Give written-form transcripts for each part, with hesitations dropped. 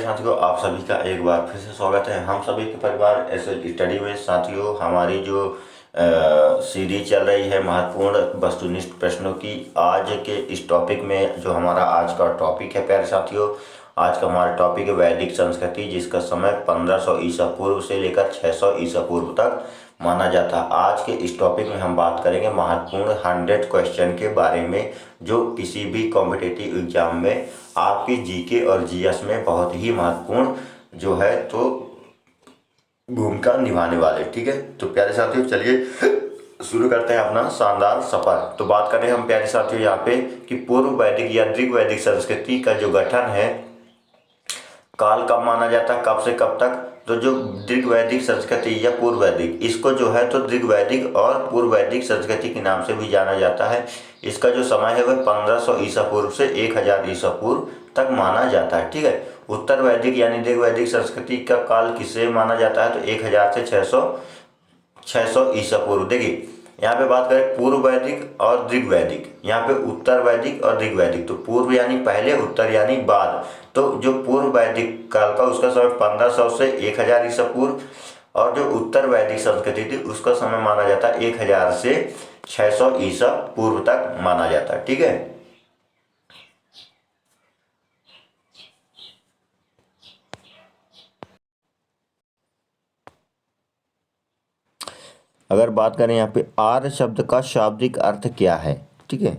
साथियों, आप सभी का एक बार फिर से स्वागत है। हम सभी के परिवार एसएल स्टडी में साथियों, हमारी जो सीरीज चल रही है महत्वपूर्ण वस्तुनिष्ठ प्रश्नों की, आज के इस टॉपिक में जो हमारा आज का टॉपिक है प्यारे साथियों, आज का हमारा टॉपिक है वैदिक संस्कृति, जिसका समय 1500 ईसा पूर्व से लेकर 600 ईसा पूर्व तक माना जाता है। आज के इस टॉपिक में हम बात करेंगे महत्वपूर्ण 100 क्वेश्चन के बारे में, जो किसी भी कॉम्पिटिटिव एग्जाम में आपकी जीके और जीएस में बहुत ही महत्वपूर्ण जो है तो भूमिका निभाने वाले। ठीक है, तो प्यारे साथियों चलिए शुरू करते हैं अपना शानदार सफर। तो बात करें हम प्यारे साथियों यहाँ पे कि पूर्व वैदिक या ऋग वैदिक संस्कृति का जो गठन है, काल कब माना जाता है, कब से कब तक। तो जो ऋग वैदिक संस्कृति या पूर्व वैदिक, इसको जो है तो ऋग वैदिक और पूर्व वैदिक संस्कृति के नाम से भी जाना जाता है। इसका जो समय है वह 1500 ईसा पूर्व से 1000 ईसा पूर्व तक माना जाता है। ठीक है, उत्तर वैदिक यानी ऋग वैदिक संस्कृति का काल किसे माना जाता है, तो 1000 से 600 ईसा पूर्व। देखिए यहाँ पे बात करें पूर्व वैदिक और ऋग वैदिक, यहाँ पे उत्तर वैदिक और ऋग वैदिक। तो पूर्व यानी पहले, उत्तर यानी बाद। तो जो पूर्व वैदिक काल का उसका समय 1500 से 1000 ईसा पूर्व, और जो उत्तर वैदिक संस्कृति थी उसका समय माना जाता है 1000 से 600 ईसा पूर्व तक माना जाता है। ठीक है, अगर बात करें यहाँ पे आर्य शब्द का शाब्दिक अर्थ क्या है। ठीक है,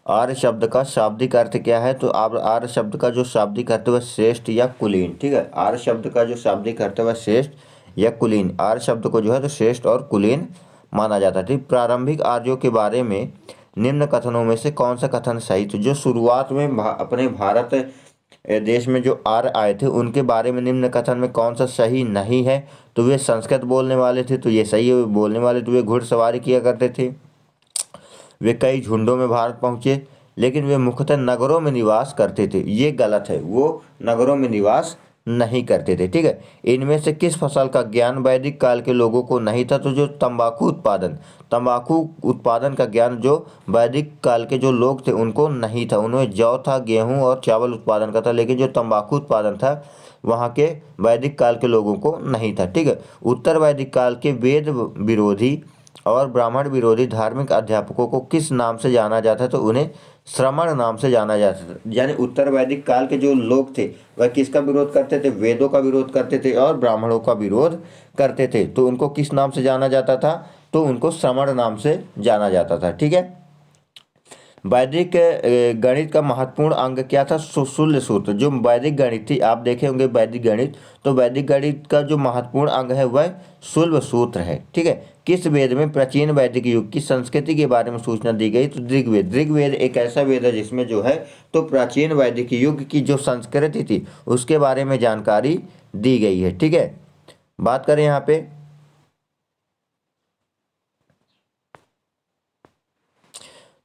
आर्य शब्द का शाब्दिक अर्थ क्या है, तो आप आर्य शब्द का जो शाब्दिक अर्थ है वह श्रेष्ठ या कुलीन। ठीक है, आर्य शब्द का जो शाब्दिक अर्थ है वह श्रेष्ठ या कुलीन, आर्य शब्द को जो है तो श्रेष्ठ और कुलीन माना जाता है। ठीक, प्रारंभिक आर्यों के बारे में निम्न कथनों में से कौन सा कथन सही। तो जो शुरुआत में अपने भारत देश में जो आर्य आए थे उनके बारे में निम्न कथन में कौन सा सही नहीं है, तो वे संस्कृत बोलने वाले थे, तो ये सही है। वे बोलने वाले तो वे घुड़सवारी किया करते थे, वे कई झुंडों में भारत पहुंचे, लेकिन वे मुख्यतः नगरों में निवास करते थे। ये गलत है, वो नगरों में निवास नहीं करते थे। ठीक है, इनमें से किस फसल का ज्ञान वैदिक काल के लोगों को नहीं था, तो जो तंबाकू उत्पादन का ज्ञान जो वैदिक काल के जो लोग थे उनको नहीं था। उन्हें जौ था, गेहूं और चावल उत्पादन का था, लेकिन जो तंबाकू उत्पादन था वहाँ के वैदिक काल के लोगों को नहीं था। ठीक है, उत्तर वैदिक काल के वेद विरोधी और ब्राह्मण विरोधी धार्मिक अध्यापकों को किस नाम से जाना जाता है, तो उन्हें श्रमण नाम से जाना जाता था। यानी उत्तर वैदिक काल के जो लोग थे वह किसका विरोध करते थे, वेदों का विरोध करते थे और ब्राह्मणों का विरोध करते थे। तो उनको किस नाम से जाना जाता था, तो उनको श्रमण नाम से जाना जाता था। ठीक है, वैदिक गणित का महत्वपूर्ण अंग क्या था, शूल्य सूत्र। जो वैदिक गणित थी, आप देखे होंगे वैदिक गणित, तो वैदिक गणित का जो महत्वपूर्ण अंग है वह शूल्य सूत्र है। ठीक है, किस वेद में प्राचीन वैदिक युग की संस्कृति के बारे में सूचना दी गई, तो ऋग्वेद। ऋग्वेद एक ऐसा वेद है जिसमें जो है तो प्राचीन वैदिक युग की जो संस्कृति थी उसके बारे में जानकारी दी गई है। ठीक है, बात करें यहाँ पे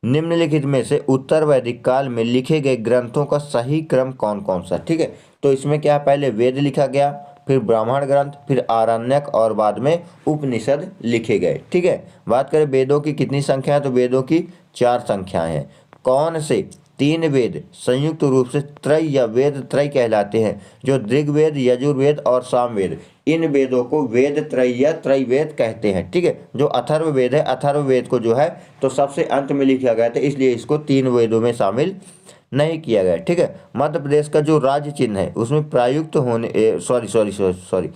निम्नलिखित में से उत्तर वैदिक काल में लिखे गए ग्रंथों का सही क्रम कौन कौन सा। ठीक है, तो इसमें क्या, पहले वेद लिखा गया, फिर ब्राह्मण ग्रंथ, फिर आरण्यक और बाद में उपनिषद लिखे गए। ठीक है, बात करें वेदों की कितनी संख्या है, तो वेदों की 4 संख्याएं हैं। कौन से 3 वेद संयुक्त रूप से त्रय या वेद त्रय कहलाते हैं, जो ऋग्वेद, यजुर्वेद और सामवेद। इन वेदों को वेद त्रय या त्रैवेद कहते हैं। ठीक है, जो अथर्ववेद है, अथर्ववेद को जो है तो सबसे अंत में लिखा गया था, इसलिए इसको 3 वेदों में शामिल नहीं किया गया। ठीक है, मध्य प्रदेश का जो राज्य चिन्ह है उसमें प्रयुक्त होने सॉरी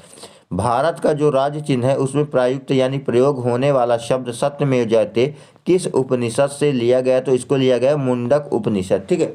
भारत का जो राज्य चिन्ह है उसमें प्रयुक्त यानी प्रयोग होने वाला शब्द सत्यमेव जयते किस उपनिषद से लिया गया, तो इसको लिया गया मुंडक उपनिषद। ठीक है,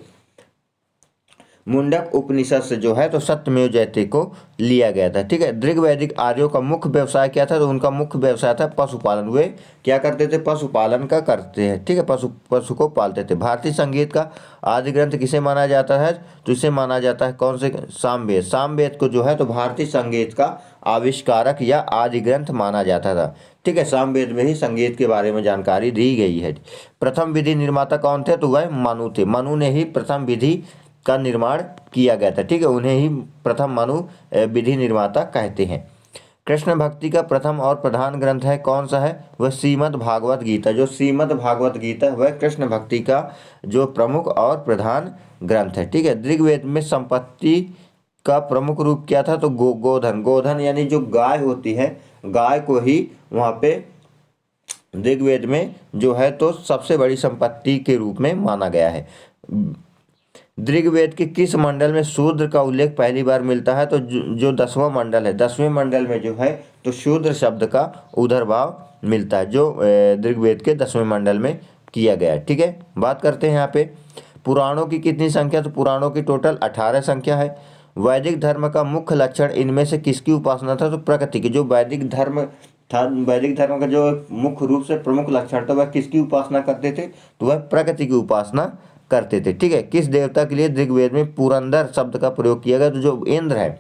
मुंडक उपनिषद से जो है तो सत्यमेव जयते को लिया गया था। ठीक है, ऋग वैदिक आर्यों का मुख्य व्यवसाय क्या था, तो उनका मुख्य व्यवसाय था पशुपालन। वे क्या करते थे, पशुपालन का करते हैं। ठीक है, पशु को पालते थे। भारतीय संगीत का आदि ग्रंथ किसे माना जाता है, तो इसे माना जाता है कौन से, सामवेद। सामवेद को जो है तो भारतीय संगीत का आविष्कारक या आदि ग्रंथ माना जाता था। ठीक है, सामवेद में ही संगीत के बारे में जानकारी दी गई है। प्रथम विधि निर्माता कौन थे, तो वह मनु थे। मनु ने ही प्रथम विधि का निर्माण किया गया था। ठीक है, उन्हें ही प्रथम मनु विधि निर्माता कहते हैं। कृष्ण भक्ति का प्रथम और प्रधान ग्रंथ है कौन सा है? वह श्रीमद् भागवत गीता। जो श्रीमद् भागवत गीता है वह कृष्ण भक्ति का जो प्रमुख और प्रधान ग्रंथ है। ठीक है। ऋग्वेद में संपत्ति का प्रमुख रूप क्या था? तो गोधन। गोधन यानी जो गाय होती है, गाय को ही वहाँ पे ऋग्वेद में जो है तो सबसे बड़ी संपत्ति के रूप में माना गया है। ऋग्वेद के किस मंडल में शूद्र का उल्लेख पहली बार मिलता है? तो जो 10वां मंडल है, 10वें मंडल में जो है तो शूद्र शब्द का उदरभाव मिलता है, जो ऋग्वेद के 10वें मंडल में किया गया है। ठीक है। बात करते हैं यहाँ पे पुराणों की कितनी संख्या? तो पुराणों की टोटल 18 संख्या है। वैदिक धर्म का मुख्य लक्षण इनमें से किसकी उपासना था? तो प्रकृति की। जो वैदिक धर्म था, वैदिक धर्म का जो मुख्य रूप से प्रमुख लक्षण था वह किसकी उपासना करते थे? तो वह प्रकृति की उपासना करते थे। ठीक है। किस देवता के लिए ऋग्वेद में पुरंदर शब्द का प्रयोग किया गया? तो जो इंद्र है,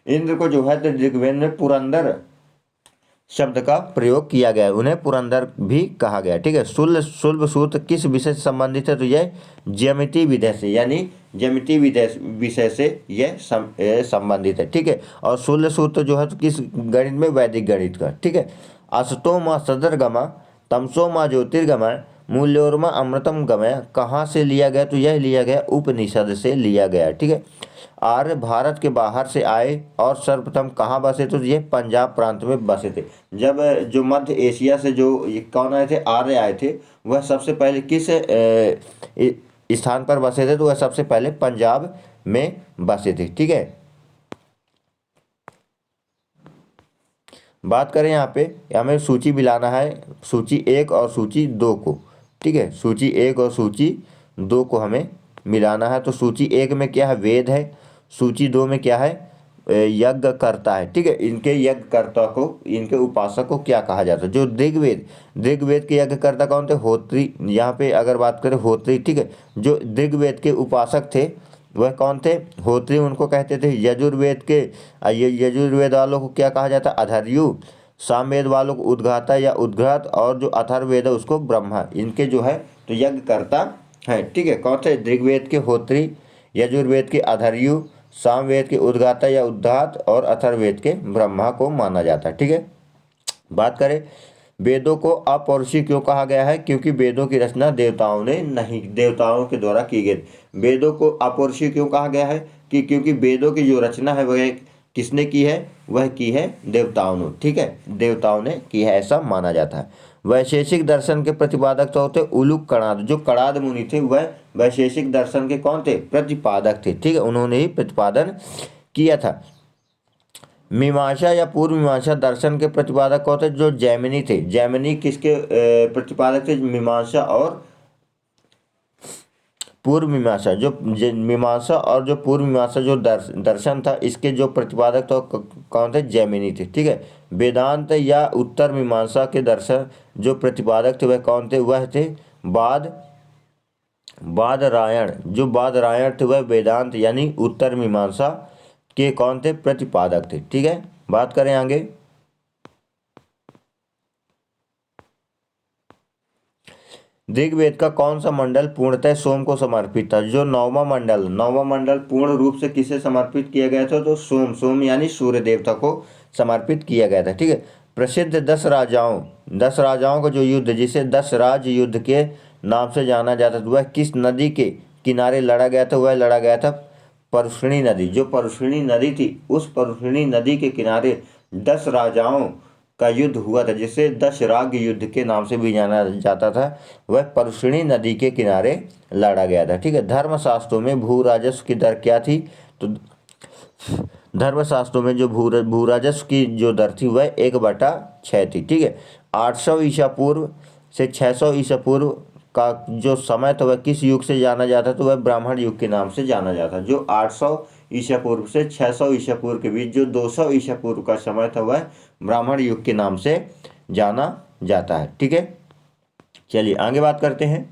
इंद्र को जो है तो ऋग्वेद में पुरंदर शब्द का प्रयोग किया गया है, उन्हें पुरंदर भी कहा गया। ठीक है। शुल्ब सूत्र किस विषय से संबंधित है? तो यह ज्यामिति विषय से, यानी ज्यामिति विषय से यह संबंधित है। ठीक है। और शुल्ब सूत्र जो है तो किस गणित में? वैदिक गणित का। ठीक है। असतो माँ सदरगमा तमसो माँ ज्योतिर्गमय मूल्योर्मा अमृतम गमय कहाँ से लिया गया? तो यह लिया गया उपनिषद से लिया गया। ठीक है। आर्य भारत के बाहर से आए और सर्वप्रथम कहाँ बसे? तो ये पंजाब प्रांत में बसे थे। जब जो मध्य एशिया से जो ये कौन आए थे? आर्य आए थे, वह सबसे पहले किस स्थान पर बसे थे? तो वह सबसे पहले पंजाब में बसे थे। ठीक है। बात करें यहाँ पे, हमें सूची मिलाना है, सूची 1 और सूची 2 को। ठीक है। सूची 1 और सूची 2 को हमें मिलाना है। तो सूची 1 में क्या है? वेद है। सूची 2 में क्या है? यज्ञ करता है। ठीक है। इनके यज्ञकर्ता को, इनके उपासक को क्या कहा जाता है? जो ऋग्वेद के यज्ञकर्ता कौन थे? होत्री। यहाँ पे अगर बात करें होत्री। ठीक है। जो ऋग्वेद के उपासक थे वह कौन थे? होत्री उनको कहते थे। यजुर्वेद के यजुर्वेद वालों को क्या कहा जाता है? अधर्यु। सामवेद वालों को उद्गाता या उद्घात, और जो अथर्ववेद है उसको ब्रह्मा। इनके जो है तो यज्ञकर्ता है। ठीक है। कौन थे? ऋग्वेद के होत्री, यजुर्वेद के अधर्यु, सामवेद के उद्गाता या उद्धात, और अथर्ववेद के ब्रह्मा को माना जाता है। ठीक है। बात करें वेदों को अपौरुषीय क्यों कहा गया है? क्योंकि वेदों की रचना देवताओं ने नहीं, देवताओं के द्वारा की गई। वेदों को अपौरुषीय क्यों कहा गया है? कि क्योंकि वेदों की जो रचना है वह किसने की है? वह की है देवताओं ने। ठीक है। देवताओं ने की है, ऐसा माना जाता है। वैशेषिक दर्शन के प्रतिपादक तो होते उलूक कणाद। जो कणाद मुनि थे वह वैशेषिक दर्शन के कौन थे? प्रतिपादक थे। ठीक है। उन्होंने ही प्रतिपादन किया था। मीमांसा या पूर्व मीमांसा दर्शन के प्रतिपादक कौन थे? जो जैमिनी थे। जैमिनी किसके प्रतिपादक थे? मीमांसा और पूर्व मीमांसा। जो मीमांसा और जो पूर्व मीमांसा जो दर्शन था, इसके जो प्रतिपादक तो कौन थे? जैमिनी थे। ठीक है। वेदांत या उत्तर मीमांसा के दर्शन जो प्रतिपादक थे वह कौन थे? वह थे बादरायण। जो बादरायण थे वह वेदांत यानी उत्तर मीमांसा के कौन थे? प्रतिपादक थे। ठीक है। बात करें आगे, ऋग्वेद का कौन सा मंडल पूर्णतः सोम को समर्पित था? जो 9वां मंडल पूर्ण रूप से किसे समर्पित किया गया था? तो सोम यानी सूर्य देवता को समर्पित किया गया था। ठीक है। प्रसिद्ध 10 राजाओं का जो युद्ध, जिसे 10 राज युद्ध के नाम से जाना जाता था, वह किस नदी के किनारे लड़ा गया था? वह लड़ा गया था परुष्णी नदी। जो परुष्णी नदी थी, उस परुष्णी नदी के किनारे 10 राजाओं का युद्ध हुआ था, जिसे दशराग युद्ध के नाम से भी जाना जाता था। वह परुष्णी नदी के किनारे लड़ा गया था। ठीक है। धर्मशास्त्रों में भू राजस्व की दर क्या थी? तो धर्मशास्त्रों में जो भू राजस्व की जो दर थी वह 1/6 थी। ठीक है। 800 ईसा पूर्व से 600 ईसा पूर्व का जो समय था वह किस युग से जाना जाता? तो वह ब्राह्मण युग के नाम से जाना जाता। जो 800 ईसा पूर्व से 600 ईसा पूर्व के बीच जो 200 ईसा पूर्व का समय था वह ब्राह्मण युग के नाम से जाना जाता है। ठीक है। चलिए आगे बात करते हैं।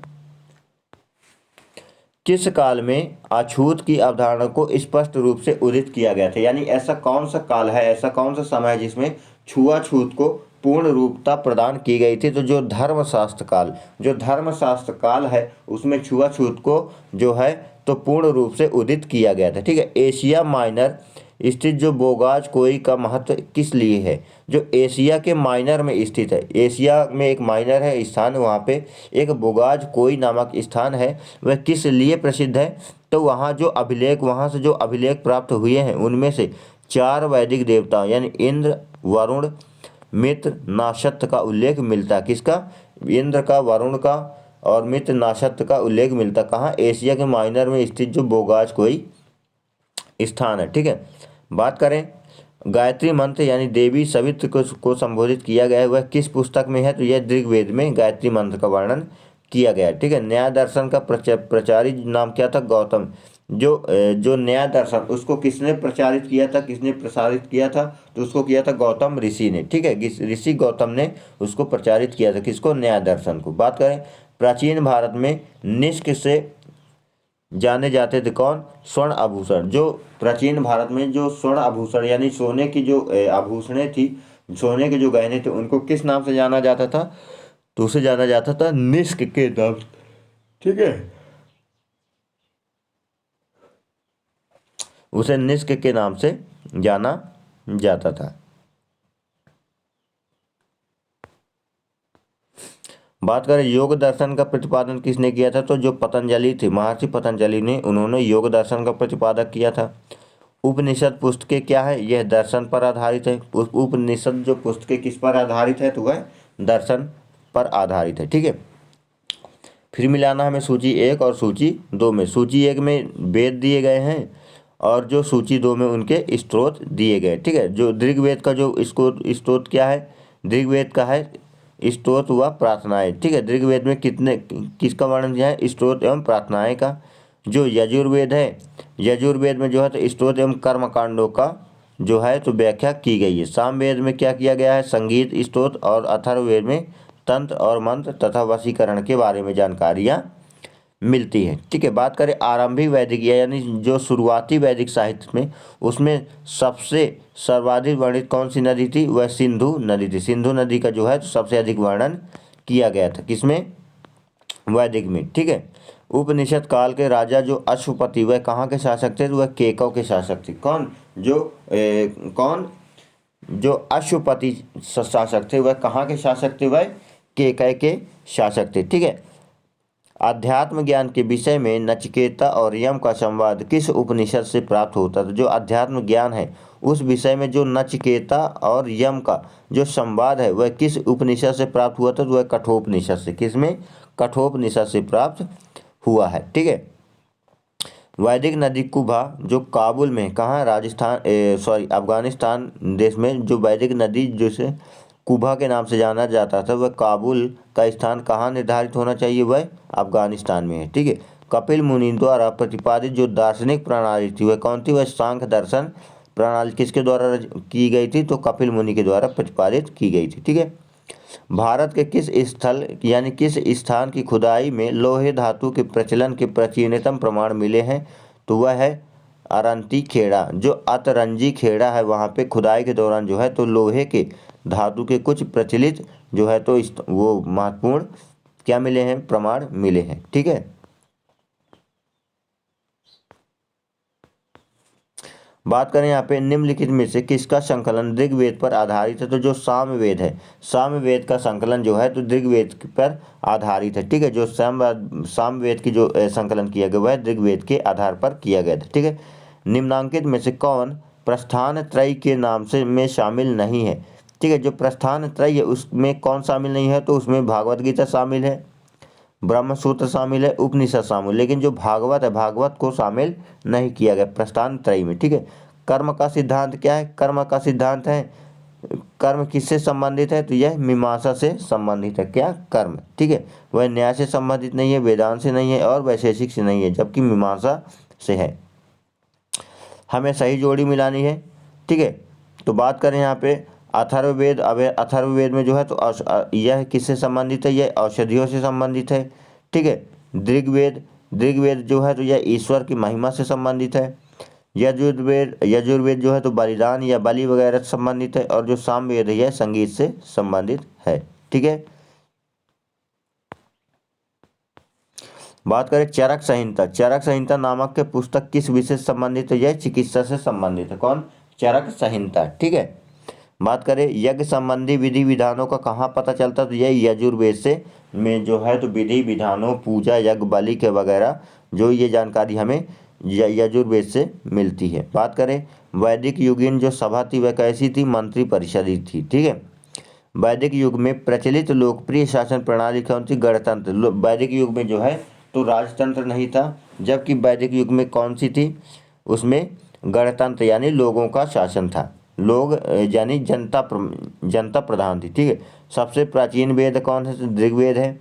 किस काल में अछूत की अवधारणा को स्पष्ट रूप से उदित किया गया था? यानी ऐसा कौन सा काल है, ऐसा कौन सा समय है जिसमें छुआछूत को पूर्ण रूपता प्रदान की गई थी? तो जो धर्मशास्त्र काल है उसमें छुआछूत को जो है तो पूर्ण रूप से उदित किया गया था। ठीक है। एशिया माइनर स्थित जो बोगाज कोई का महत्व किस लिए है? जो एशिया के माइनर में स्थित है, एशिया में एक माइनर है स्थान, वहाँ पे एक बोगाज कोई नामक स्थान है, वह किस लिए प्रसिद्ध है? तो वहाँ जो अभिलेख, वहाँ से जो अभिलेख प्राप्त हुए हैं उनमें से 4 वैदिक देवता यानी इंद्र, वरुण, मित्र, नाशत्य का उल्लेख मिलता है। किसका? इंद्र का, वरुण का और मित्र नाशत्य का उल्लेख मिलता कहाँ? एशिया के माइनर में स्थित जो बोगाज कोई स्थान है। ठीक है, बात करें गायत्री मंत्र यानी देवी सवित्र को संबोधित किया गया है, वह किस पुस्तक में है? तो यह ऋग्वेद में गायत्री मंत्र का वर्णन किया गया है। ठीक है, न्याय दर्शन का प्रचारी नाम क्या था? गौतम। जो न्याय दर्शन उसको किसने प्रचारित किया था, किसने प्रसारित किया था? तो उसको किया था गौतम ऋषि ने। ठीक है, ऋषि गौतम ने उसको प्रचारित किया था, किसको? न्याय दर्शन को। बात करें प्राचीन भारत में निष्क से जाने जाते थे कौन? स्वर्ण आभूषण। जो प्राचीन भारत में जो स्वर्ण आभूषण यानी सोने की जो आभूषणें थी, सोने के जो गहने थे, उनको किस नाम से जाना जाता था? तो उसे जाना जाता था निष्क के नाम से। ठीक है, उसे निष्क के नाम से जाना जाता था। बात करें योग दर्शन का प्रतिपादन किसने किया था? तो जो पतंजलि थे, महर्षि पतंजलि ने, उन्होंने योग दर्शन का प्रतिपादन किया था। उपनिषद पुस्तकें क्या है? यह दर्शन पर आधारित है। उपनिषद जो पुस्तकें किस पर आधारित है? तो वह दर्शन पर आधारित है। ठीक है, फिर मिलाना हमें सूची 1 और सूची 2 में। सूची 1 में वेद दिए गए हैं और जो सूची 2 में उनके स्त्रोत दिए गए। ठीक है, जो ऋग्वेद का जो स्त्रोत क्या है? ऋग्वेद का है स्तोत्र व प्रार्थनाएं। ठीक है, ऋग्वेद में कितने किसका वर्णन दिया है? स्तोत्र एवं प्रार्थनाएं का। जो यजुर्वेद है, यजुर्वेद में जो है तो स्तोत्र एवं कर्मकांडों का जो है तो व्याख्या की गई है। सामवेद में क्या किया गया है? संगीत, स्तोत्र और अथर्ववेद में तंत्र और मंत्र तथा वशीकरण के बारे में जानकारियाँ मिलती है। ठीक है, बात करें आरंभिक वैदिक यानी जो शुरुआती वैदिक साहित्य में, उसमें सबसे सर्वाधिक वर्णित कौन सी नदी थी? वह सिंधु नदी थी। सिंधु नदी का जो है तो सबसे अधिक वर्णन किया गया था, किसमें? वैदिक में। ठीक है, उपनिषद काल के राजा जो अश्वपति, वह कहाँ के शासक थे? तो वह केकव के शासक थे। कौन? कौन? जो अश्वपति शासक थे, वह कहाँ के शासक थे? वह केकय के शासक थे। ठीक है, अध्यात्म ज्ञान के विषय में नचिकेता और यम का संवाद किस उपनिषद से प्राप्त होता था? जो अध्यात्म ज्ञान है उस विषय में जो नचिकेता और यम का जो संवाद है वह किस उपनिषद से प्राप्त हुआ था? तो वह कठोपनिषद से। किसमें? कठोपनिषद से प्राप्त हुआ है। ठीक है, वैदिक नदी कुबा जो काबुल में, कहाँ? राजस्थान, सॉरी, अफगानिस्तान देश में जो वैदिक नदी जिसे कुबा के नाम से जाना जाता था, वह काबुल का स्थान कहाँ निर्धारित होना चाहिए? वह अफगानिस्तान में है। ठीक है, कपिल मुनि द्वारा प्रतिपादित जो दार्शनिक प्रणाली थी वह कौन थी? वह सांख्य दर्शन प्रणाली किसके द्वारा की गई थी? तो कपिल मुनि के द्वारा प्रतिपादित की गई थी। ठीक है, भारत के किस स्थल यानी किस स्थान की खुदाई में लोहे धातु के प्रचलन के प्राचीनतम प्रमाण मिले हैं? तो वह है अरंती खेड़ा। जो अतरंजी खेड़ा है वहाँ पे खुदाई के दौरान जो है तो लोहे के धातु के कुछ प्रचलित जो है तो वो महत्वपूर्ण क्या मिले हैं? प्रमाण मिले हैं। ठीक है, बात करें यहाँ पे निम्नलिखित में से किसका संकलन ऋग्वेद पर आधारित है? तो जो सामवेद है, सामवेद का संकलन जो है तो ऋग्वेद पर आधारित है। ठीक है, जो सामवेद की जो संकलन किया गया वह ऋग्वेद के आधार पर किया गया था। ठीक है, निम्नांकित में से कौन प्रस्थान त्रय के नाम से में शामिल नहीं है? ठीक है, जो प्रस्थान त्रय है उसमें कौन शामिल नहीं है? तो उसमें भागवत गीता शामिल है, ब्रह्मसूत्र शामिल है, उपनिषद शामिल, लेकिन जो भागवत है भागवत को शामिल नहीं किया गया प्रस्थान त्रयी में। ठीक है, कर्म का सिद्धांत क्या है? कर्म का सिद्धांत है कर्म किससे संबंधित है? तो यह मीमांसा से संबंधित है। क्या? कर्म। ठीक है, वह न्याय से संबंधित नहीं है, वेदांत से नहीं है और वैशेषिक से नहीं है, जबकि मीमांसा से है। हमें सही जोड़ी मिलानी है। ठीक है, तो बात करें यहाँ पे अथर्ववेद। अब अथर्ववेद में जो है तो यह किससे संबंधित है? यह औषधियों से संबंधित है। ठीक है, ऋग्वेद ऋग्वेद जो है तो यह ईश्वर की महिमा से संबंधित है। यजुर्वेद जो है तो बलिदान या बलि वगैरह से संबंधित है और जो सामवेद है यह संगीत से संबंधित है। ठीक है, बात करें चरक संहिता, चरक संहिता नामक के पुस्तक किस विषय से संबंधित है? यह चिकित्सा से संबंधित है। कौन? चरक संहिता। ठीक है। बात करें यज्ञ संबंधी विधि विधानों का कहाँ पता चलता है? तो यह यजुर्वेद से में जो है तो विधि विधानों, पूजा, यज्ञ, बलि के वगैरह जो ये जानकारी हमें यजुर्वेद से मिलती है। बात करें वैदिक युगीन जो सभा थी वह कैसी थी? मंत्री परिषद ही थी। ठीक है। वैदिक युग में प्रचलित लोकप्रिय शासन प्रणाली कौन थी? गणतंत्र। वैदिक युग में जो है तो राजतंत्र नहीं था, जबकि वैदिक युग में कौन सी थी? उसमें गणतंत्र यानी लोगों का शासन था। लोग यानी जनता प्रधान थी। ठीक है। सबसे प्राचीन वेद कौन है? तो ऋग्वेद है।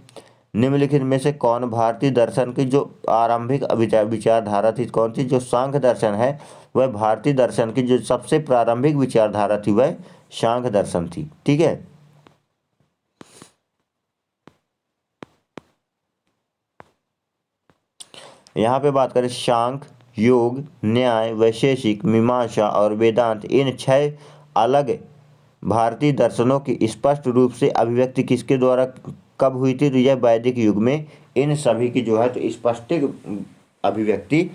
निम्नलिखित में से कौन भारतीय दर्शन की जो आरंभिक विचारधारा थी कौन सी? जो सांख्य दर्शन है वह भारतीय दर्शन की जो सबसे प्रारंभिक विचारधारा थी वह सांख्य दर्शन थी। ठीक है। यहाँ पे बात करें सांख्य, योग, न्याय, वैशेषिक, मीमांसा और वेदांत, इन 6 अलग भारतीय दर्शनों की स्पष्ट रूप से अभिव्यक्ति किसके द्वारा कब हुई थी? तो यह वैदिक युग में इन सभी की जो है तो स्पष्ट अभिव्यक्ति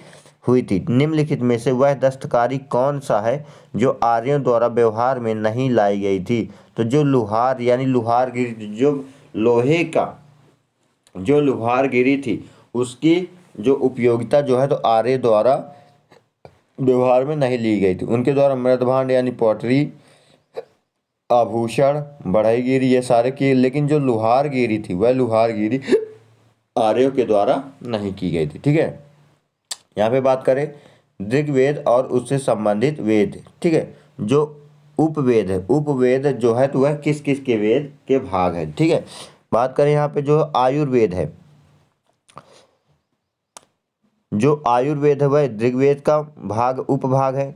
हुई थी। निम्नलिखित में से वह दस्तकारी कौन सा है जो आर्यों द्वारा व्यवहार में नहीं लाई गई थी? तो जो लुहार यानी लुहारगिरी, जो लोहे का जो लुहारगिरी थी उसकी जो उपयोगिता जो है तो आर्य द्वारा व्यवहार में नहीं ली गई थी। उनके द्वारा मृदभांड यानी पॉटरी, आभूषण, बढ़ईगिरी ये सारे की, लेकिन जो लुहारगिरी थी वह लुहारगिरी आर्यों के द्वारा नहीं की गई थी। ठीक है। यहाँ पे बात करें ऋग्वेद और उससे संबंधित वेद। ठीक है। जो उपवेद है, उपवेद जो है तो वह किस किस के वेद के भाग है? ठीक है। बात करें यहाँ पे जो आयुर्वेद है, जो आयुर्वेद है वह ऋग्वेद का भाग उपभाग है।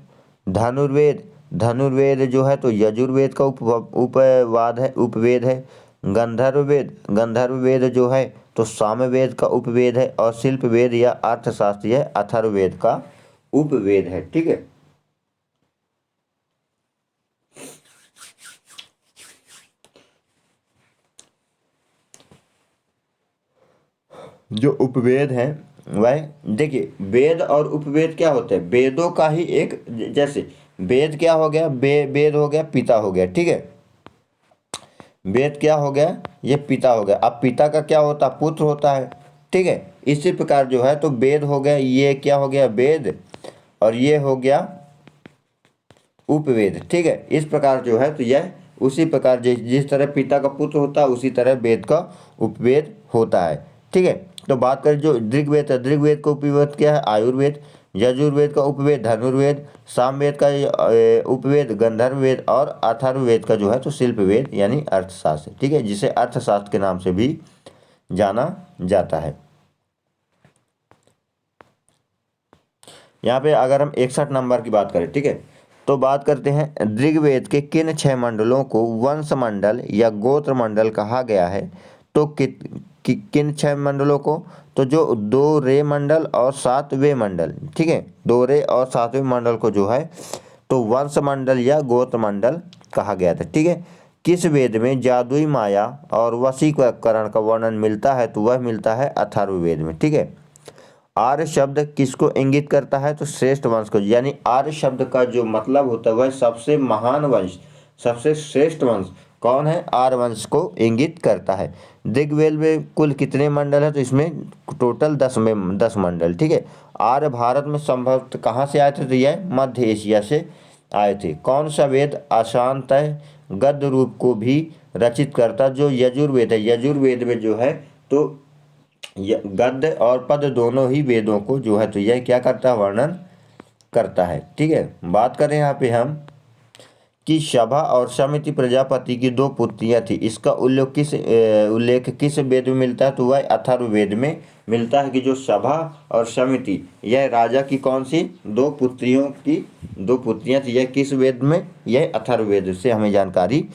धनुर्वेद, धनुर्वेद जो है तो यजुर्वेद का उपवाद है, उपवेद है। गंधर्ववेद, गंधर्ववेद जो है तो सामवेद का उपवेद है। और शिल्पवेद या अर्थशास्त्र यह अथर्ववेद का उपवेद है। ठीक है। जो उपवेद है वह देखिए, वेद और उपवेद क्या होते हैं? वेदों का ही एक, जैसे वेद क्या हो गया? वेद हो गया पिता हो गया। ठीक है। वेद क्या हो गया? ये पिता हो गया। अब पिता का क्या होता? पुत्र होता है। ठीक है। इसी प्रकार जो है तो वेद हो गया, ये क्या हो गया? वेद। और ये हो गया उपवेद। ठीक है। इस प्रकार जो है तो यह उसी प्रकार जिस तरह पिता का पुत्र होता है उसी तरह वेद का उपवेद होता है। ठीक है। तो बात करें जो ऋग्वेद है, ऋग्वेद का उपवेद क्या है? आयुर्वेद। यजुर्वेद का उपवेद धनुर्वेद। सामवेद का उपवेद गंधर्ववेद। और अथर्ववेद का जो है तो शिल्पवेद यानी अर्थशास्त्र। ठीक है, जिसे अर्थशास्त्र के नाम से भी जाना जाता है। यहाँ पे अगर हम 61 नंबर की बात करें, ठीक है, तो बात करते हैं ऋग्वेद के किन 6 मंडलों को वंश मंडल या गोत्र मंडल कहा गया है? तो किन 6 मंडलों को? तो जो 2 रे मंडल और 7 वे मंडल। ठीक है, 2 रे और 7वें मंडल को जो है तो वंश मंडल या गोत्र मंडल कहा गया था। ठीक है। किस वेद में जादुई माया और वशीकरण का वर्णन मिलता है? तो वह मिलता है अथर्ववेद में। ठीक है। आर्य शब्द किसको इंगित करता है? तो श्रेष्ठ वंश को, यानी आर्य शब्द का जो मतलब होता है वह सबसे महान वंश, सबसे श्रेष्ठ वंश कौन है? आर्य वंश को इंगित करता है। ऋग्वेद में कुल कितने मंडल है? तो इसमें टोटल 10 मंडल। ठीक है। आर्य भारत में संभवतः कहाँ से आए थे? तो यह मध्य एशिया से आए थे। कौन सा वेद अशांतय गद्य रूप को भी रचित करता? जो यजुर्वेद है, यजुर्वेद में जो है तो गद्य और पद दोनों ही वेदों को जो है तो यह क्या करता है? वर्णन करता है। ठीक है। बात करें यहाँ पे हम कि सभा और समिति प्रजापति की 2 पुत्रियां थी, इसका उल्लेख किस वेद में मिलता है? तो वह अथर्ववेद में मिलता है कि जो सभा और समिति यह राजा की कौन सी 2 पुत्रियों की 2 पुत्रियां थी, यह किस वेद में? यह अथर्ववेद से हमें जानकारी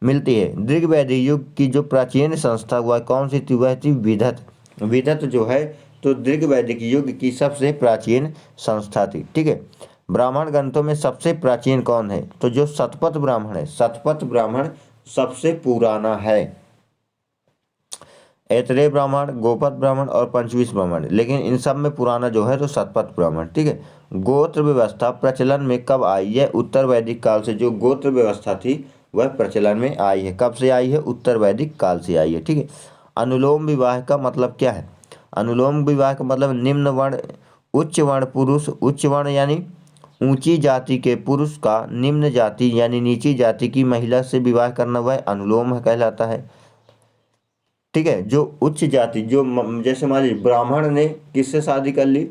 मिलती है। ऋग्वैदिक युग की जो प्राचीन संस्था वह कौन सी थी? वह थी विदत। विदत जो है तो ऋग्वैदिक युग की सबसे प्राचीन संस्था थी। ठीक है। ब्राह्मण ग्रंथों में सबसे प्राचीन कौन है? तो जो शतपथ ब्राह्मण है, शतपथ ब्राह्मण सबसे पुराना है। ऐतरेय ब्राह्मण, गोपथ ब्राह्मण और पंचविंश ब्राह्मण, लेकिन इन सब में पुराना जो है तो शतपथ ब्राह्मण। ठीक है। गोत्र व्यवस्था प्रचलन में कब आई? यह उत्तर वैदिक काल से जो गोत्र व्यवस्था थी वह प्रचलन में आई है। कब से आई है? उत्तर वैदिक काल से आई है। ठीक है। अनुलोम विवाह का मतलब क्या है? अनुलोम विवाह का मतलब निम्न वर्ण उच्च वर्ण पुरुष, उच्च वर्ण यानी ऊंची जाति के पुरुष का निम्न जाति यानी नीची जाति की महिला से विवाह करना वह अनुलोम कहलाता है। ठीक है। जो उच्च जाति जो जैसे मान लीजिए ब्राह्मण ने किससे शादी कर ली?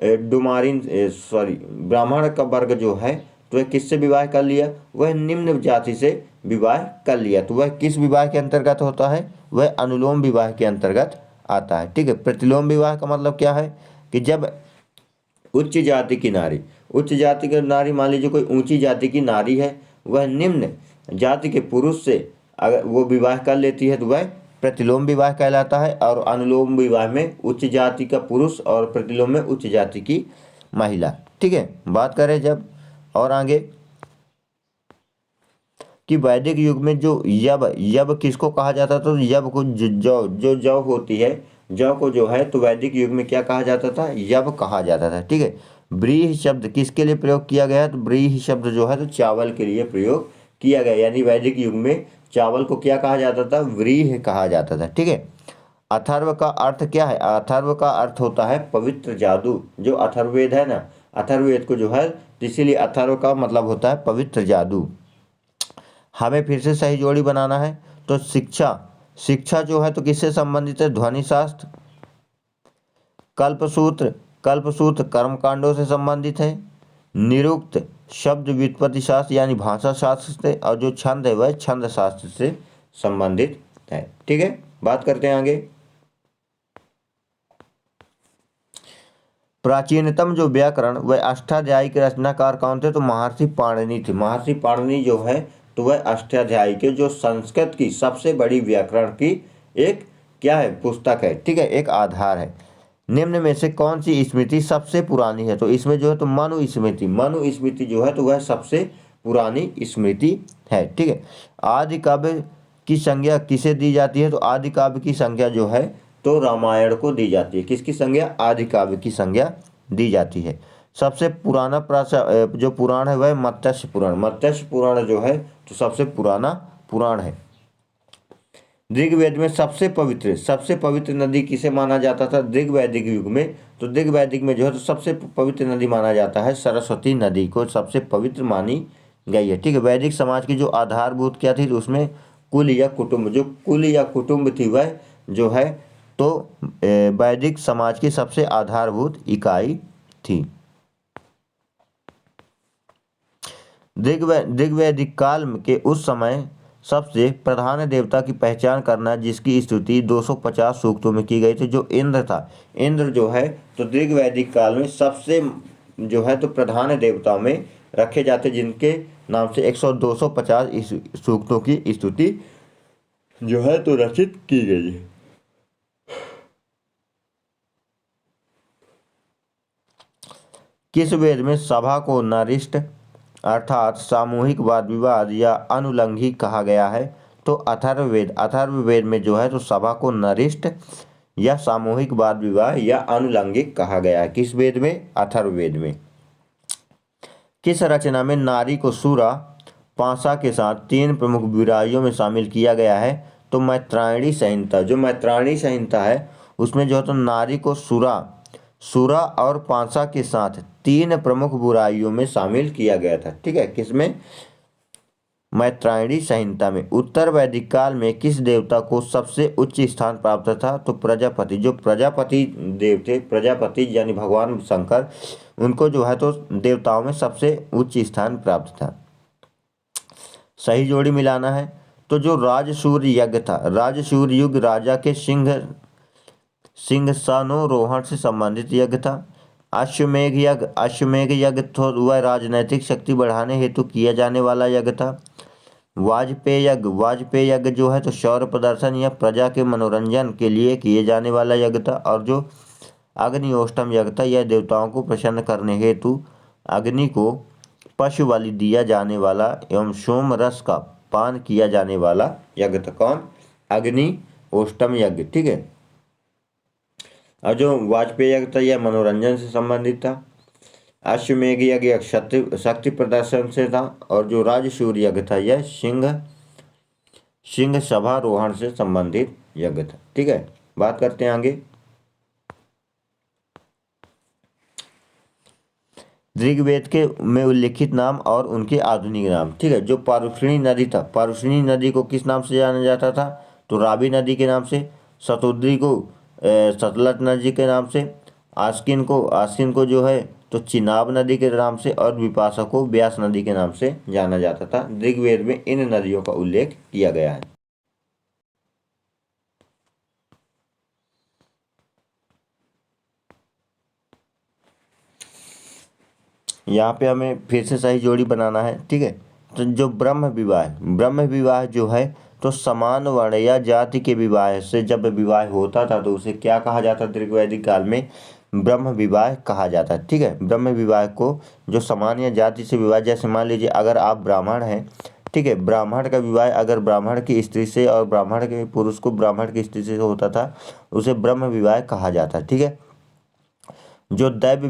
डुमारिन सॉरी ब्राह्मण का वर्ग जो है तो वह किससे विवाह कर लिया? वह निम्न जाति से विवाह कर लिया, तो वह किस विवाह के अंतर्गत होता है? वह अनुलोम विवाह के अंतर्गत आता है। ठीक है। प्रतिलोम विवाह का मतलब क्या है कि जब उच्च जाति की नारी, उच्च जाति की नारी मान लीजिए कोई ऊंची जाति की नारी है, वह निम्न जाति के पुरुष से अगर वो विवाह कर लेती है तो वह प्रतिलोम विवाह कहलाता है। और अनुलोम विवाह में उच्च जाति का पुरुष और प्रतिलोम में उच्च जाति की महिला। ठीक है। बात करें जब और आगे कि वैदिक युग में जो यव यव किसको कहा जाता था? तो यव को जौ जो जौ होती है, जौ को जो है तो वैदिक युग में क्या कहा जाता था? यव कहा जाता था। ठीक है। व्रीहि शब्द किसके लिए प्रयोग किया गया? तो व्रीहि शब्द जो है तो चावल के लिए प्रयोग किया गया, यानी वैदिक युग में चावल को क्या कहा जाता था? व्रीहि कहा जाता था। ठीक है। अथर्व का अर्थ क्या है? अथर्व का अर्थ होता है पवित्र जादू। जो अथर्ववेद है ना, अथर्ववेद को जो है इसीलिए अथर्व का मतलब होता है पवित्र जादू। हमें फिर से सही जोड़ी बनाना है तो शिक्षा, शिक्षा जो है तो किससे संबंधित है? ध्वनि शास्त्र। कल्पसूत्र, कल्पसूत्र कर्मकांडों से संबंधित है। निरुक्त शब्द व्युत्पत्ति शास्त्र यानी भाषा शास्त्र से, और जो छंद है वह छंद शास्त्र से संबंधित है। ठीक है। बात करते हैं आगे। प्राचीनतम जो व्याकरण व अष्टाध्यायी के रचनाकार कौन थे? तो महर्षि पाणिनि थे। महर्षि पाणिनि जो है तो वह अष्टाध्यायी के जो संस्कृत की सबसे बड़ी व्याकरण की एक क्या है? पुस्तक है। ठीक है। एक आधार है। निम्न में से कौन सी स्मृति सबसे पुरानी है? तो इसमें जो है तो मनु स्मृति, मनु स्मृति जो है तो वह सबसे पुरानी स्मृति है। ठीक है। आदि काव्य की संज्ञा किसे दी जाती है? तो आदि काव्य की संज्ञा जो है तो रामायण को दी जाती है। किसकी संज्ञा? आदि काव्य की संज्ञा दी जाती है। सबसे पुराना जो पुराण है वह मत्स्य पुराण, मत्स्य पुराण जो है तो सबसे पुराना पुराण है। ऋग्वेद में सबसे पवित्र नदी किसे माना जाता था ऋग्वैदिक युग में? तो ऋग्वैदिक में जो है तो सबसे पवित्र नदी माना जाता है सरस्वती नदी को सबसे पवित्र मानी गई है। ठीक है। वैदिक समाज की जो आधारभूत क्या थी? तो उसमें कुल या कुटुंब, जो कुल या कुटुंब थी वह जो है तो वैदिक समाज की सबसे आधारभूत इकाई थी। ऋग्वैदिक काल के उस समय सबसे प्रधान देवता की पहचान करना जिसकी स्तुति 250 सूक्तों में की गई थी, जो इंद्र था। इंद्र जो है तो ऋग्वैदिक काल में सबसे जो है तो प्रधान देवताओं में रखे जाते, जिनके नाम से 250 सूक्तों की स्तुति जो है तो रचित की गई है। किस वेद में सभा को नरिष्ट अर्थात सामूहिक वाद विवाद या अनुलंघी कहा गया है? तो अथर्ववेद, अथर्ववेद में जो है तो सभा को नरिष्ट या सामूहिक वाद विवाद या अनुलंघिक कहा गया है। किस वेद में? अथर्ववेद में। किस रचना में नारी को सूरा पांसा के साथ 3 प्रमुख बुराइयों में शामिल किया गया है? तो मैत्रायणी संहिता, जो मैत्रायणी संहिता है उसमें जो है तो नारी को सूरा और पांसा के साथ 3 प्रमुख बुराइयों में शामिल किया गया था। ठीक है। किसमें? मैत्रायणी संहिता में। उत्तर वैदिक काल में किस देवता को सबसे उच्च स्थान प्राप्त था? तो प्रजापति, जो प्रजापति देव थे, प्रजापति यानी भगवान शंकर, उनको जो है तो देवताओं में सबसे उच्च स्थान प्राप्त था। सही जोड़ी मिलाना है तो जो राजसूर यज्ञ था, राजसूर युग राजा के सिंहासनोरोहण से संबंधित यज्ञ था। अश्वमेघ यज्ञ, अश्वमेघ यज्ञ तो वह राजनैतिक शक्ति बढ़ाने हेतु किया जाने वाला यज्ञ था। वाजपेय यज्ञ, वाजपेय यज्ञ जो है तो शौर्य प्रदर्शन या प्रजा के मनोरंजन के लिए किए जाने वाला यज्ञ था। और जो अग्निहोष्टम यज्ञ था यह देवताओं को प्रसन्न करने हेतु अग्नि को पशु बलि दिया जाने वाला एवं सोम रस का पान किया जाने वाला यज्ञ था। कौन? अग्नि ओष्टम यज्ञ, ठीक है। और जो वाजपेयी यज्ञ था यह मनोरंजन से संबंधित था। अश्वमेघ यज्ञ शक्ति शक्ति प्रदर्शन से था। और जो राजसूय यज्ञ था यह सिंह सभारोहण से संबंधित यज्ञ था, ठीक है। बात करते हैं आगे। ऋग्वेद के में उल्लिखित नाम और उनके आधुनिक नाम, ठीक है। जो पारुष्णी नदी था, पारुष्णी नदी को किस नाम से जाना जाता था? तो रावी नदी के नाम से। शतुद्री को सतलज नदी के नाम से। आस्किन को जो है तो चिनाब नदी के नाम से। और विपाशा को व्यास नदी के नाम से जाना जाता था। ऋग्वेद में इन नदियों का उल्लेख किया गया है। यहाँ पे हमें फिर से सही जोड़ी बनाना है, ठीक है। तो जो ब्रह्म विवाह जो है तो समान वर्ण या जाति के विवाह से जब विवाह होता था तो उसे क्या कहा जाता था? ऋग्वैदिक काल में ब्रह्म विवाह कहा जाता है, ठीक है। ब्रह्म विवाह को जो समान या जाति से विवाह, जैसे मान लीजिए अगर आप ब्राह्मण हैं, ठीक है, ब्राह्मण का विवाह अगर ब्राह्मण की स्त्री से और ब्राह्मण के पुरुष को ब्राह्मण की स्त्री से होता था उसे ब्रह्म विवाह कहा जाता है, ठीक है। जो दैव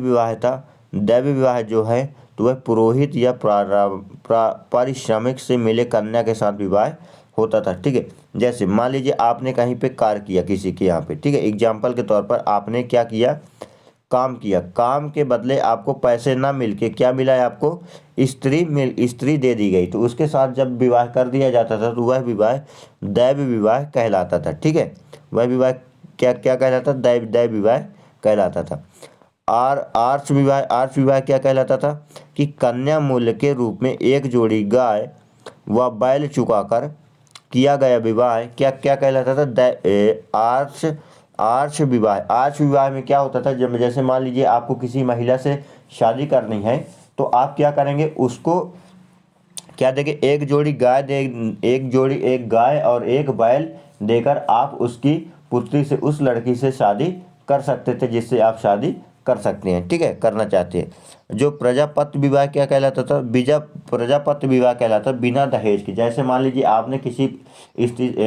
विवाह जो है तो वह पुरोहित या पारिश्रमिक से मिले कन्या के साथ विवाह होता था, ठीक है। जैसे मान लीजिए आपने कहीं पे कार्य किया किसी के यहाँ पे, ठीक है। एग्जाम्पल के तौर पर आपने क्या किया? काम किया। काम के बदले आपको पैसे ना मिल के क्या मिला है? आपको स्त्री दे दी गई, तो उसके साथ जब विवाह कर दिया जाता था तो वह विवाह दैव विवाह कहलाता था, ठीक है। वह विवाह क्या क्या कहलाता था? दैव विवाह कहलाता था। आर्ष विवाह क्या कहलाता था? कि कन्या मूल्य के रूप में एक जोड़ी गाय व बैल चुकाकर किया गया विवाह क्या क्या कहलाता था? आर्ष विवाह में क्या होता था? जब जैसे मान लीजिए आपको किसी महिला से शादी करनी है तो आप क्या करेंगे? उसको क्या देंगे? एक गाय और एक बैल देकर आप उसकी पुत्री से, उस लड़की से शादी कर सकते थे जिससे आप शादी कर सकते हैं, ठीक है, करना चाहते हैं। जो प्रजापत्य विवाह क्या कहलाता था? प्रजापत्य विवाह कहलाता बिना दहेज के। जैसे मान लीजिए आपने किसी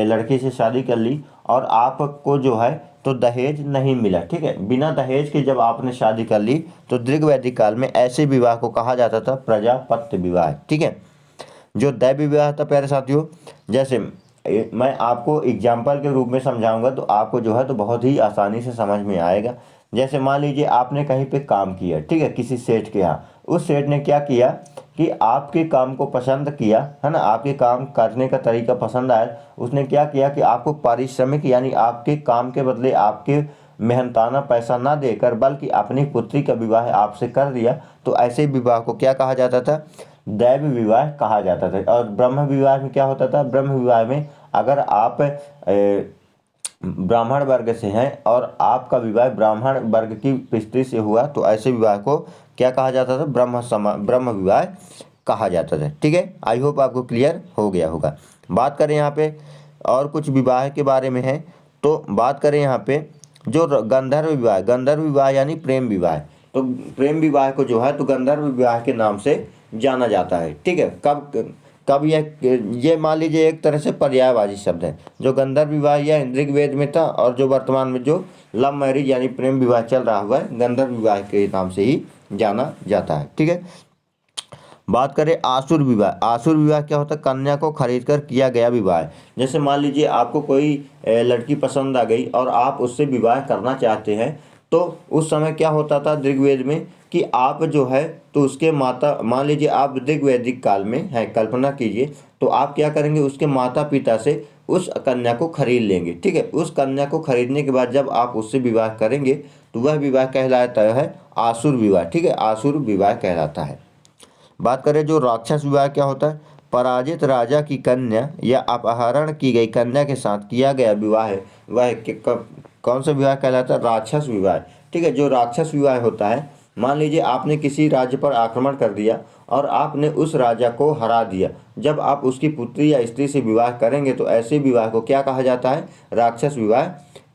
लड़की से शादी कर ली और आपको जो है तो दहेज नहीं मिला, ठीक है। बिना दहेज के जब आपने शादी कर ली तो ऋग्वैदिक काल में ऐसे विवाह को कहा जाता था प्रजापत्य विवाह, ठीक है। जो दैव विवाह था प्यारे साथियों, जैसे मैं आपको एग्जाम्पल के रूप में समझाऊंगा तो आपको जो है तो बहुत ही आसानी से समझ में आएगा। जैसे मान लीजिए आपने कहीं पे काम किया, ठीक है, किसी सेठ के यहाँ। उस सेठ ने क्या किया कि आपके काम को पसंद किया, है ना, आपके काम करने का तरीका पसंद आया। उसने क्या किया कि आपको पारिश्रमिक यानी आपके काम के बदले आपके मेहनताना पैसा ना देकर बल्कि अपनी पुत्री का विवाह आपसे कर दिया, तो ऐसे विवाह को क्या कहा जाता था? दैव विवाह कहा जाता था। और ब्रह्म विवाह में क्या होता था? ब्रह्म विवाह में अगर आप ब्राह्मण वर्ग से हैं और आपका विवाह ब्राह्मण वर्ग की स्त्री से हुआ तो ऐसे विवाह को क्या कहा जाता था? ब्रह्म विवाह कहा जाता था, ठीक है। आई होप आपको क्लियर हो गया होगा। बात करें यहाँ पे और कुछ विवाह के बारे में है, तो बात करें यहाँ पे जो गंधर्व विवाह यानी प्रेम विवाह। तो प्रेम विवाह को जो है तो गंधर्व विवाह के नाम से जाना जाता है, ठीक है। कब ये मान लीजिए एक तरह से पर्यायवाची शब्द है। जो गंधर्व विवाह यह ऋग्वेद में था और जो वर्तमान में जो लव मैरिज यानी प्रेम विवाह चल रहा हुआ है गंधर्व विवाह के नाम से ही जाना जाता है, ठीक है। बात करें आसुर विवाह क्या होता है? कन्या को खरीद कर किया गया विवाह। जैसे मान लीजिए आपको कोई लड़की पसंद आ गई और आप उससे विवाह करना चाहते हैं, तो उस समय क्या होता था ऋग्वेद में कि आप जो है तो उसके माता, मान लीजिए आप ऋग्वैदिक काल में है, कल्पना कीजिए, तो आप क्या करेंगे? उसके माता पिता से उस कन्या को खरीद लेंगे, ठीक है। उस कन्या को खरीदने के बाद जब आप उससे विवाह करेंगे तो वह विवाह कहलाता है आसुर विवाह, ठीक है, आसुर विवाह कहलाता है। बात करें जो राक्षस विवाह क्या होता है? पराजित राजा की कन्या या अपहरण की गई कन्या के साथ किया गया विवाह है, वह कौन सा विवाह कहलाता है? राक्षस विवाह, ठीक है। जो राक्षस विवाह होता है, मान लीजिए आपने किसी राज्य पर आक्रमण कर दिया और आपने उस राजा को हरा दिया। जब आप उसकी पुत्री या स्त्री से विवाह करेंगे तो ऐसे विवाह को क्या कहा जाता है? राक्षस विवाह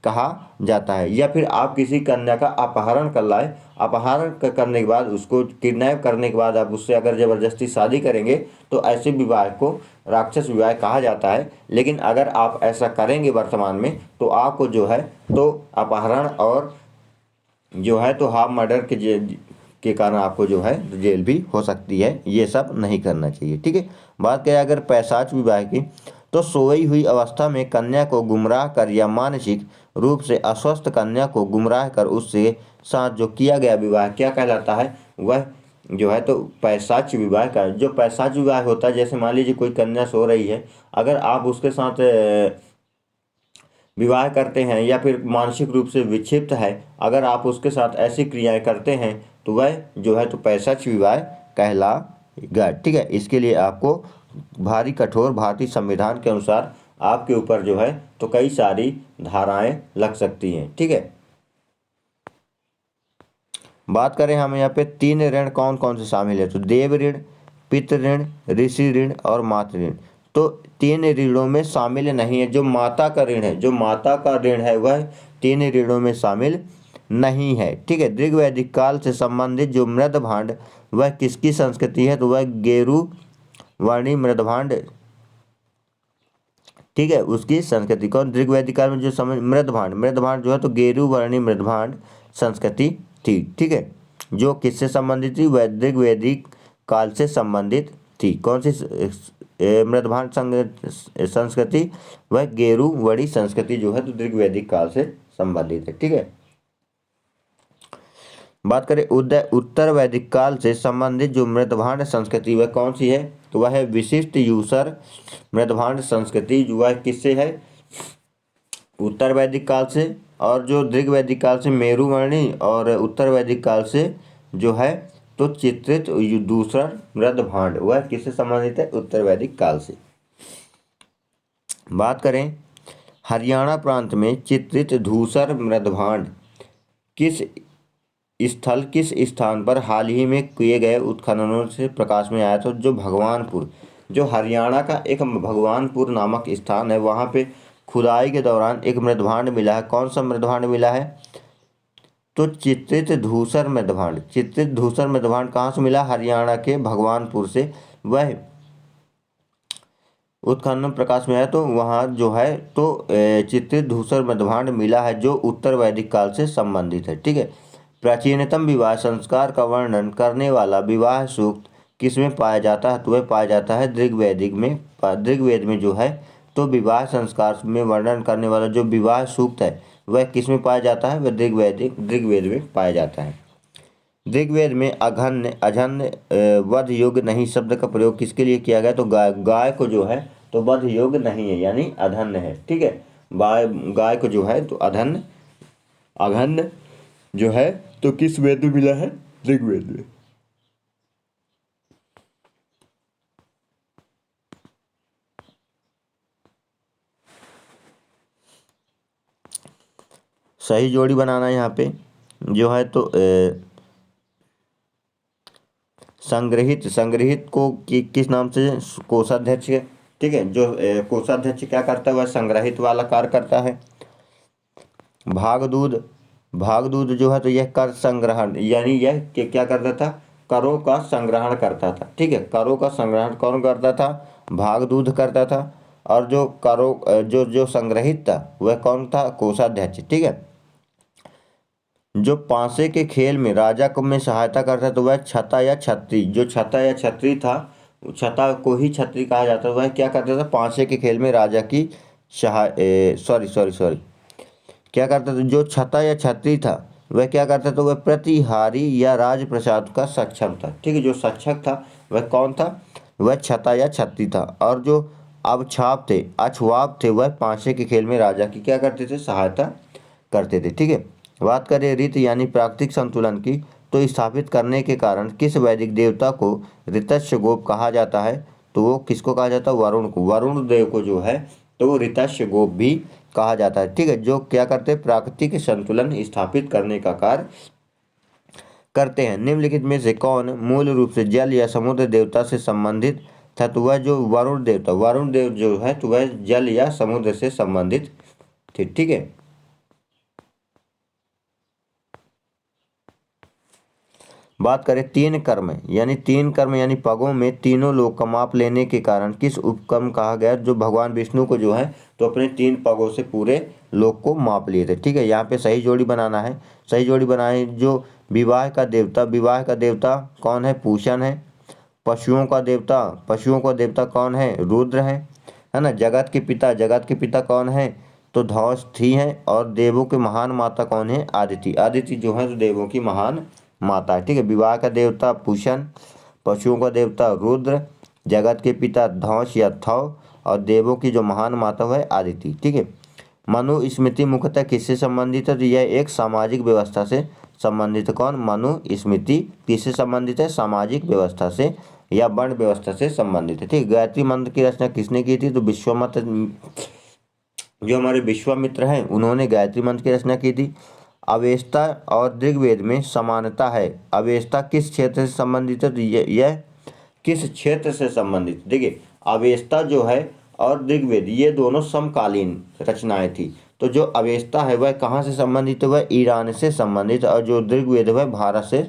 कहा जाता है। या फिर आप किसी कन्या का अपहरण कर लाए, अपहरण करने के बाद उसको किडनैप करने के बाद आप उससे अगर जबरदस्ती शादी करेंगे तो ऐसे विवाह को राक्षस विवाह कहा जाता है। लेकिन अगर आप ऐसा करेंगे वर्तमान में तो आपको जो है तो अपहरण और जो है तो हाफ मर्डर के कारण आपको जो है जेल भी हो सकती है। ये सब नहीं करना चाहिए, ठीक है। बात करें अगर पैशाच विवाह की, तो सोई हुई अवस्था में कन्या को गुमराह कर या मानसिक रूप से अस्वस्थ कन्या को गुमराह कर उससे साथ जो किया गया विवाह क्या कहलाता है, वह जो है तो पैशाच विवाह का। जो पैशाच विवाह होता है, जैसे मान लीजिए कोई कन्या सो रही है, अगर आप उसके साथ विवाह करते हैं या फिर मानसिक रूप से विक्षिप्त है, अगर आप उसके साथ ऐसी क्रियाएं करते हैं तो वह जो है तो पैशाच विवाह कहलाएगा, ठीक है। इसके लिए आपको भारी कठोर भारतीय संविधान के अनुसार आपके ऊपर जो है तो कई सारी धाराएं लग सकती हैं, ठीक है। बात करें हम यहाँ पे 3 ऋण कौन कौन से शामिल है, तो देव ऋण, पितृ ऋण, ऋषि ऋण और मातृ ऋण। तो 3 ऋणों में शामिल नहीं है जो माता का ऋण है, जो माता का ऋण है वह 3 ऋणों में शामिल नहीं है, ठीक है। ऋग्वैदिक काल से संबंधित जो मृदभांड वह किसकी संस्कृति है, तो वह गेरु वाणी मृदभांड, ठीक है, उसकी संस्कृति। कौन, ऋग्वैदिक काल में जो समय मृदभांड, मृदभांड जो है तो गेरु वर्णी मृदभांड संस्कृति थी, ठीक है। जो किससे संबंधित थी, वह ऋग्वैदिक काल से संबंधित थी। कौन सी मृदभांड संस्कृति, वह गेरु वर्णी संस्कृति जो है तो ऋग्वैदिक काल से संबंधित है, ठीक है। बात करें उत्तर वैदिक काल से संबंधित जो मृदभांड संस्कृति वह कौन सी है, तो वह है विशिष्ट यूसर मृदभांड संस्कृति, जो वह किससे है, उत्तर वैदिक काल से। और जो ऋग्वैदिक काल से मेरुवर्णी और उत्तर वैदिक काल से जो है तो चित्रित दूसर मृदभांड वह किससे संबंधित है, उत्तर वैदिक काल से। बात करें हरियाणा प्रांत में चित्रित धूसर मृदभांड किस किस स्थान पर हाल ही में किए गए उत्खननों से प्रकाश में आया था, जो भगवानपुर, जो हरियाणा का एक भगवानपुर नामक स्थान है, वहाँ पे खुदाई के दौरान एक मृदभांड मिला है। कौन सा मृदभांड मिला है, तो चित्रित धूसर मृदभांड। चित्रित धूसर मृदभांड कहाँ से मिला, हरियाणा के भगवानपुर से। वह उत्खनन प्रकाश में आया तो वहाँ जो है तो चित्रित धूसर मृदभांड मिला है जो उत्तर वैदिक काल से संबंधित है, ठीक है। प्राचीनतम विवाह संस्कार का वर्णन करने वाला विवाह सूक्त किसमें पाया जाता है, तो वह पाया जाता है ऋग्वैदिक में। ऋग्वेद में जो है तो विवाह संस्कार में वर्णन करने वाला जो विवाह सूक्त है वह किसमें पाया जाता है, वह ऋग्वेद में पाया जाता है। ऋग्वेद में अघन्य अजन्य वध योग्य नहीं शब्द का प्रयोग किसके लिए किया गया, तो गाय को जो है तो वध योग्य नहीं है, यानी अधन्य है, ठीक है। गाय को जो है तो अघन्य जो है तो किस वेद में मिला है, ऋग्वेद में। सही जोड़ी बनाना है यहाँ पे जो है तो संग्रहित को किस नाम से, कोषाध्यक्ष, ठीक है। जो कोषाध्यक्ष क्या करता है, वह संग्रहित वाला कार्य करता है। भागदूद जो है तो यह कर संग्रहण, यानी यह क्या करता था, करों का संग्रहण करता था, ठीक है। करों का संग्रहण कौन करता था, भागदूद करता था। और जो करों जो संग्रहित था वह कौन था, कोषाध्यक्ष, ठीक है। जो पांसे के खेल में राजा को में सहायता करता तो वह छता या छत्री, जो छता या छत्री था, छता को ही छत्री कहा जाता, वह क्या करता था, पांसे के खेल में राजा की सॉरी क्या करता था, जो छता या छत्री था वह क्या करता था, वह प्रतिहारी या राजप्रसाद का सक्षम था, ठीक है। जो सक्षक था वह कौन था, वह छता या छत्री था। और जो अछवाब थे वह पांसे के खेल में राजा की क्या करते थे, सहायता करते थे, ठीक है। बात करें ऋत यानी प्राकृतिक संतुलन की, तो स्थापित करने के कारण किस वैदिक देवता को ऋतस्य गोप कहा जाता है, तो वो किसको कहा जाता है, वरुण को। वरुण देव को जो है तो ऋतस्य गोप भी कहा जाता है, ठीक है। जो क्या करते हैं, प्राकृतिक संतुलन स्थापित करने का कार्य करते हैं। निम्नलिखित में से कौन मूल रूप से जल या समुद्र देवता से संबंधित था, तो वह जो वरुण देव जो है तो वह जल या समुद्र से संबंधित थे, ठीक है। बात करें तीन कर्म यानी पगों में तीनों लोग का माप लेने के कारण किस उपक्रम कहा गया, जो भगवान विष्णु को जो है तो अपने 3 पगों से पूरे लोक को माप लिए थे। ठीक है, यहाँ पे सही जोड़ी बनाना है। सही जोड़ी बनाए। जो विवाह का देवता कौन है? पूषण है। पशुओं का देवता कौन है? रुद्र है ना। जगत के पिता कौन है? तो धौष्ठी है। और देवों के महान माता कौन है? आदिति जो है तो देवों की महान माता है। ठीक है, विवाह का देवता पूषण, पशुओं का देवता रुद्र, जगत के पिता धौष या थौ, और देवों की जो महान माता है आदिति। ठीक है, मनुस्मृति मुख्यतः किससे संबंधित है? तो यह एक सामाजिक व्यवस्था से संबंधित है। कौन? मनुस्मृति किससे संबंधित है? सामाजिक व्यवस्था से या वर्ण व्यवस्था से संबंधित है। ठीक, गायत्री मंत्र की रचना किसने की थी? तो विश्वामित्र, जो हमारे विश्वामित्र हैं उन्होंने गायत्री मंत्र की रचना की थी। अवेस्ता और ऋग्वेद में समानता है। अवेस्ता किस क्षेत्र से संबंधित है? तो यह किस क्षेत्र से संबंधित? देखिए, अवेस्ता जो है और ऋग्वेद ये दोनों समकालीन रचनाएं थी। तो जो अवेस्ता है वह कहाँ से संबंधित है? वह ईरान से संबंधित, और जो ऋग्वेद है वह भारत से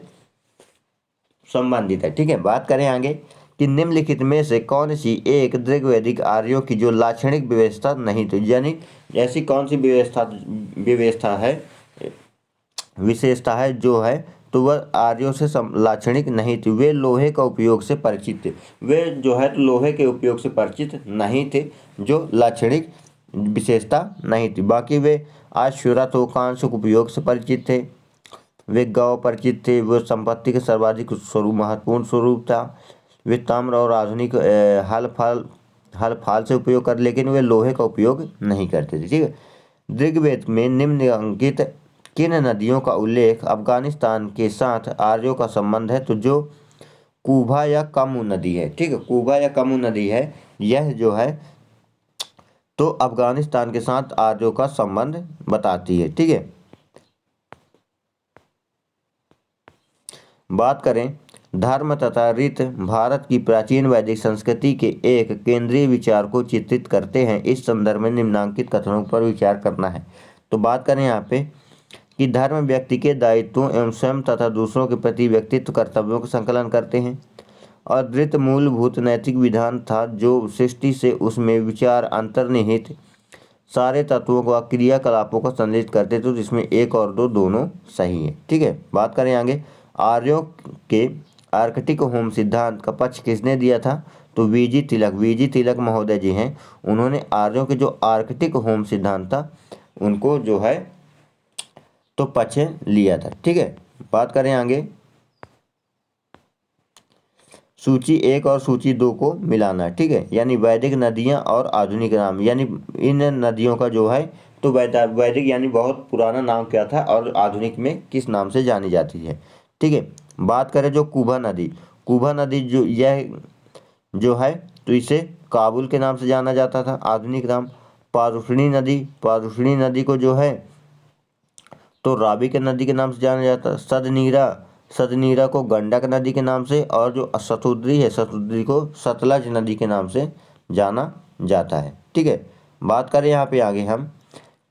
संबंधित है। ठीक है, बात करें आगे कि निम्नलिखित में से कौन सी एक ऋग्वैदिक आर्यों की जो लाक्षणिक व्यवस्था नहीं थी, यानी ऐसी कौन सी व्यवस्था है, विशेषता है जो है तो वह आर्यों से लाक्षणिक नहीं थी। वे लोहे का उपयोग से परिचित थे। वे जो है तो लोहे के उपयोग से परिचित नहीं थे, जो लाक्षणिक विशेषता नहीं थी। बाकी वे आशुरत हो कांसुक उपयोग से परिचित थे। वे गौ परिचित थे। वो संपत्ति के सर्वाधिक स्वरूप महत्वपूर्ण स्वरूप था। वे ताम्र और आधुनिक हल फाल से उपयोग कर, लेकिन वे लोहे का उपयोग नहीं करते थे। ठीक है, ऋग्वेद में निम्नलिखित किन नदियों का उल्लेख अफगानिस्तान के साथ आर्यों का संबंध है? तो जो कुबा या कमू नदी है। ठीक है, कुबा या कमू नदी है, यह जो है तो अफगानिस्तान के साथ आर्यों का संबंध बताती है। ठीक है, बात करें धर्म तथा रीत भारत की प्राचीन वैदिक संस्कृति के एक केंद्रीय विचार को चित्रित करते हैं। इस संदर्भ में निम्नलिखित कथनों पर विचार करना है। तो बात करें यहाँ पे कि धर्म व्यक्ति के दायित्वों एवं स्वयं तथा दूसरों के प्रति व्यक्तित्व कर्तव्यों का संकलन करते हैं, और रीत मूलभूत नैतिक विधान था जो सृष्टि से उसमें विचार अंतर्निहित सारे तत्वों व क्रियाकलापों को संदर्भित करते थे। तो इसमें 1 और 2 दोनों सही है। ठीक है, बात करें आगे आर्यों के आर्कटिक होम सिद्धांत का पक्ष किसने दिया था? तो वीजी तिलक महोदय जी हैं। उन्होंने आर्यों के जो आर्कटिक होम सिद्धांत था उनको जो है तो पक्ष लिया था। ठीक है, बात करें आगे सूची 1 और सूची 2 को मिलाना। ठीक है, यानी वैदिक नदियां और आधुनिक नाम, यानी इन नदियों का जो है तो वैदिक यानी बहुत पुराना नाम क्या था और आधुनिक में किस नाम से जानी जाती है। ठीक है, बात करें जो कुबा नदी जो यह जो है तो इसे काबुल के नाम से जाना जाता था। आधुनिक नाम पारुषणी नदी को जो है तो रावी के नदी के नाम से जाना जाता है। सदनीरा को गंडक नदी के नाम से, और जो शतुद्री को सतलज नदी के नाम से जाना जाता है। ठीक है, बात करें यहाँ पे आगे हम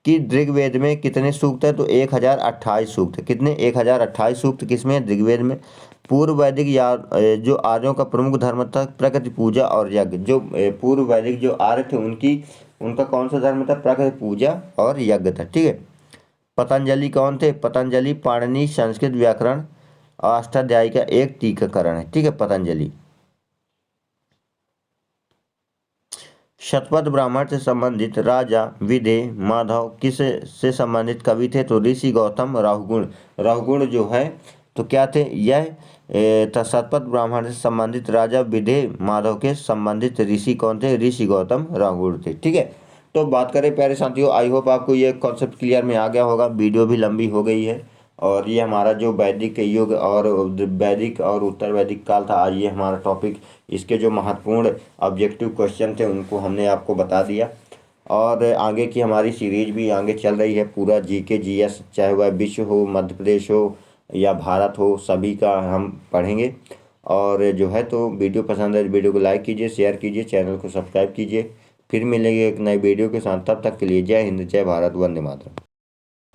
कि ऋग्वेद में कितने सूक्त है? तो 1028 सूक्त है। कितने? 1028 सूक्त किसमें? ऋग्वेद में। पूर्व वैदिक या जो आर्यों का प्रमुख धर्म था प्रकृति पूजा और यज्ञ। जो पूर्व वैदिक जो आर्य थे उनका कौन सा धर्म था? प्रकृति पूजा और यज्ञ था। ठीक है, पतंजलि कौन थे? पतंजलि पाणिनि संस्कृत व्याकरण अष्टाध्यायी का एक टीकाकरण है। ठीक है, पतंजलि। शतपथ ब्राह्मण से संबंधित राजा विदेह माधव किस से संबंधित कवि थे? तो ऋषि गौतम राहुगुण जो है तो क्या थे? यह शतपथ ब्राह्मण से संबंधित राजा विदेह माधव के संबंधित ऋषि कौन थे? ऋषि गौतम राहुगुण थे। ठीक है, तो बात करें प्यारे साथियों, आई होप आपको ये कॉन्सेप्ट क्लियर में आ गया होगा। वीडियो भी लंबी हो गई है, और ये हमारा जो वैदिक युग और वैदिक और उत्तर वैदिक काल था, आज ये हमारा टॉपिक, इसके जो महत्वपूर्ण ऑब्जेक्टिव क्वेश्चन थे उनको हमने आपको बता दिया। और आगे की हमारी सीरीज भी आगे चल रही है। पूरा जीके जीएस, चाहे वह विश्व हो, मध्य प्रदेश हो या भारत हो, सभी का हम पढ़ेंगे। और जो है तो वीडियो पसंद है वीडियो को लाइक कीजिए, शेयर कीजिए, चैनल को सब्सक्राइब कीजिए। फिर मिलेंगे एक नए वीडियो के साथ, तब तक के लिए जय हिंद, जय भारत, वंदे मातरम।